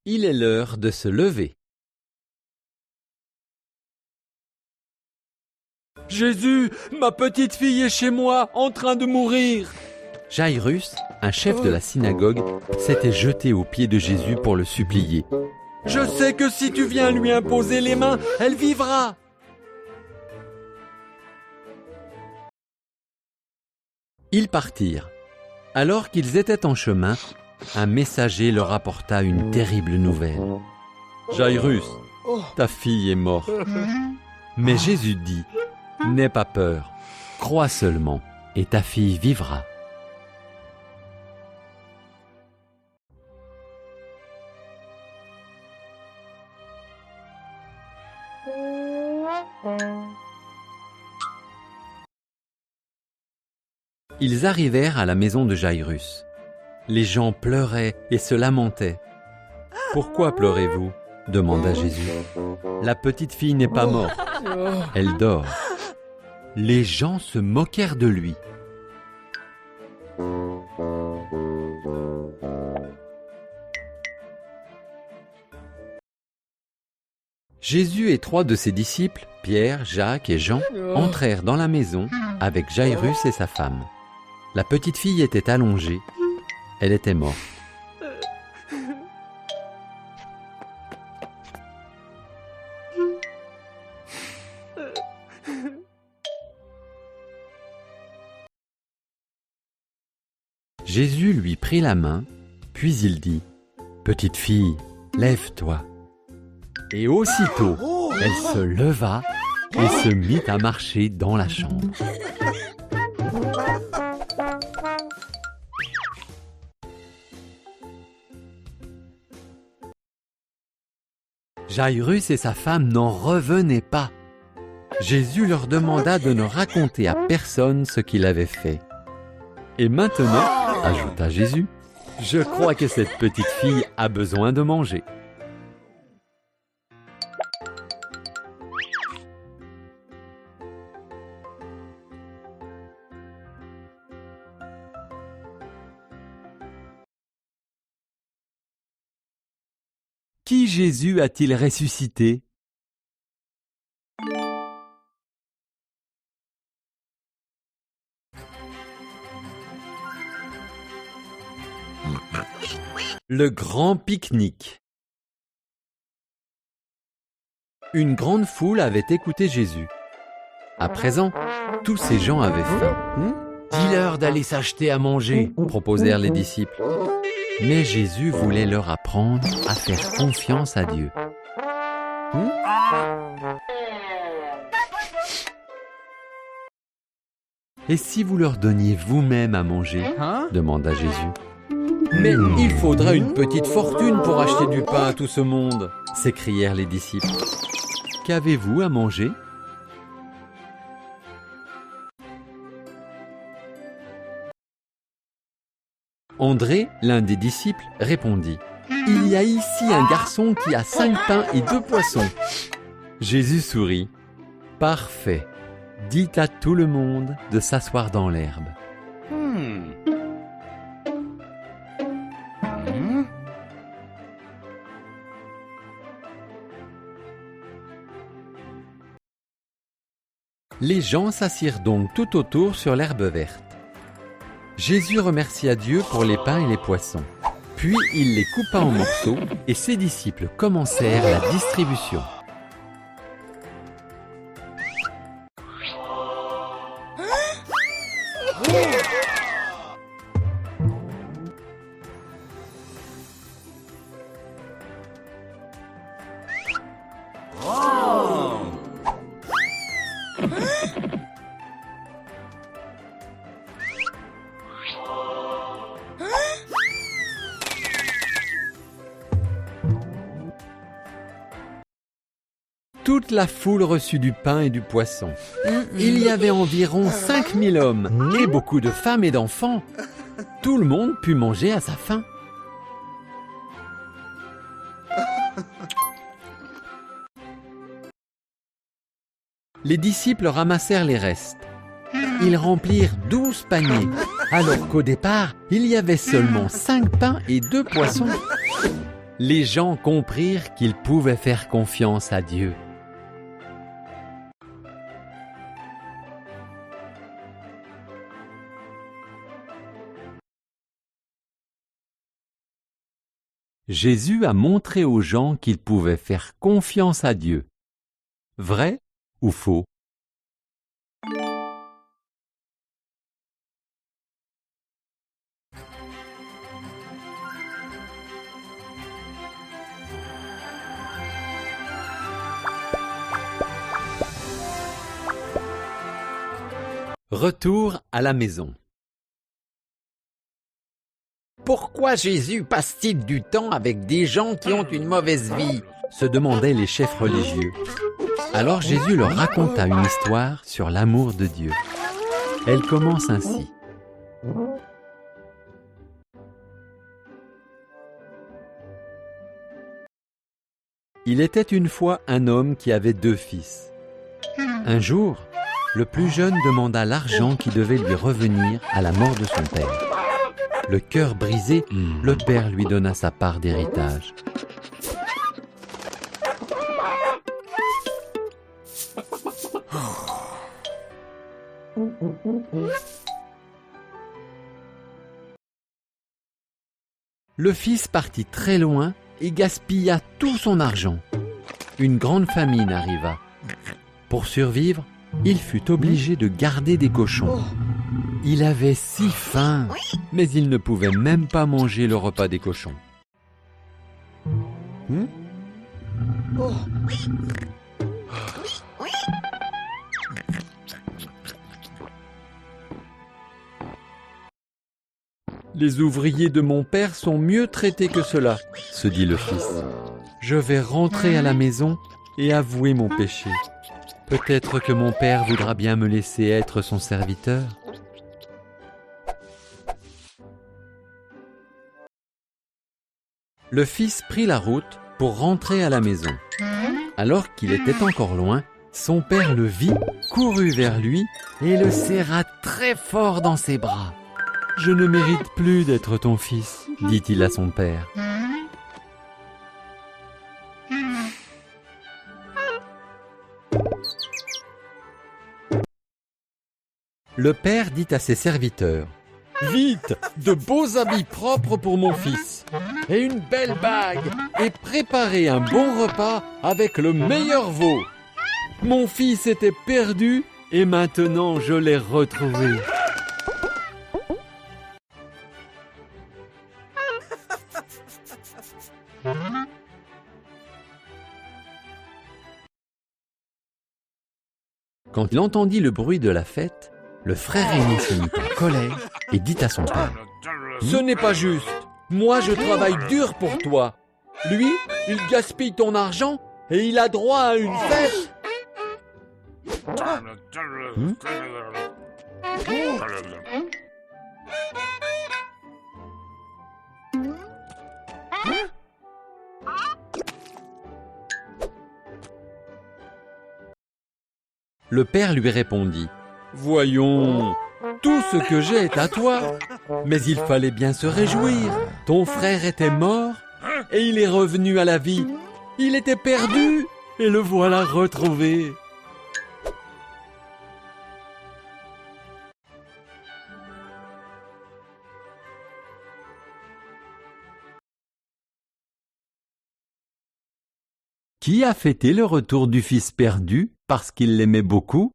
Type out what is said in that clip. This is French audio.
Il est l'heure de se lever. Jésus, ma petite fille est chez moi, en train de mourir. Jairus, un chef de la synagogue, s'était jeté aux pieds de Jésus pour le supplier. Je sais que si tu viens lui imposer les mains, elle vivra. Ils partirent. Alors qu'ils étaient en chemin, un messager leur apporta une terrible nouvelle. « Jairus, ta fille est morte. » Mais Jésus dit, « N'aie pas peur, crois seulement, et ta fille vivra. » Ils arrivèrent à la maison de Jairus. Les gens pleuraient et se lamentaient. « Pourquoi pleurez-vous » demanda Jésus. « La petite fille n'est pas morte, elle dort. » Les gens se moquèrent de lui. Jésus et 3 de ses disciples, Pierre, Jacques et Jean, entrèrent dans la maison avec Jairus et sa femme. La petite fille était allongée. Elle était morte. Jésus lui prit la main, puis il dit, « Petite fille, lève-toi. » Et aussitôt, elle se leva et se mit à marcher dans la chambre. Jairus et sa femme n'en revenaient pas. Jésus leur demanda de ne raconter à personne ce qu'il avait fait. Et maintenant, ajouta Jésus, je crois que cette petite fille a besoin de manger. Qui Jésus a-t-il ressuscité? Le grand pique-nique. Une grande foule avait écouté Jésus. À présent, tous ces gens avaient faim. « Dis-leur d'aller s'acheter à manger », proposèrent les disciples. Mais Jésus voulait leur apprendre à faire confiance à Dieu. « Et si vous leur donniez vous-même à manger ?» demanda Jésus. « Mais il faudra une petite fortune pour acheter du pain à tout ce monde !» s'écrièrent les disciples. « Qu'avez-vous à manger ?» André, l'un des disciples, répondit « Il y a ici un garçon qui a 5 pains et 2 poissons. » Jésus sourit. « Parfait. Dites à tout le monde de s'asseoir dans l'herbe. » Les gens s'assirent donc tout autour sur l'herbe verte. Jésus remercia Dieu pour les pains et les poissons. Puis il les coupa en morceaux et ses disciples commencèrent la distribution. Toute la foule reçut du pain et du poisson. Il y avait environ 5000 hommes et beaucoup de femmes et d'enfants. Tout le monde put manger à sa faim. Les disciples ramassèrent les restes. Ils remplirent 12 paniers, alors qu'au départ, il y avait seulement 5 pains et 2 poissons. les gens comprirent qu'ils pouvaient faire confiance à Dieu. Jésus a montré aux gens qu'ils pouvaient faire confiance à Dieu. Vrai ou faux? Retour à la maison. Pourquoi Jésus passe-t-il du temps avec des gens qui ont une mauvaise vie? Se demandaient les chefs religieux. Alors Jésus leur raconta une histoire sur l'amour de Dieu. Elle commence ainsi. Il était une fois un homme qui avait 2 fils. Un jour, le plus jeune demanda l'argent qui devait lui revenir à la mort de son père. Le cœur brisé, le père lui donna sa part d'héritage. Le fils partit très loin et gaspilla tout son argent. Une grande famine arriva. Pour survivre, il fut obligé de garder des cochons. Il avait si faim, mais il ne pouvait même pas manger le repas des cochons. Les ouvriers de mon père sont mieux traités que cela, se dit le fils. Je vais rentrer à la maison et avouer mon péché. Peut-être que mon père voudra bien me laisser être son serviteur. Le fils prit la route pour rentrer à la maison. Alors qu'il était encore loin, son père le vit, courut vers lui et le serra très fort dans ses bras. « Je ne mérite plus d'être ton fils, » dit-il à son père. Le père dit à ses serviteurs: « Vite, de beaux habits propres pour mon fils, et une belle bague, et préparez un bon repas avec le meilleur veau. Mon fils était perdu, et maintenant je l'ai retrouvé. » Quand il entendit le bruit de la fête, le frère aîné se mit en colère et dit à son père: « Ce n'est pas juste. Moi, je travaille dur pour toi. Lui, il gaspille ton argent et il a droit à une fête. » Le père lui répondit: « Voyons, tout ce que j'ai est à toi, mais il fallait bien se réjouir. Ton frère était mort et il est revenu à la vie. Il était perdu et le voilà retrouvé. » Qui a fêté le retour du fils perdu parce qu'il l'aimait beaucoup?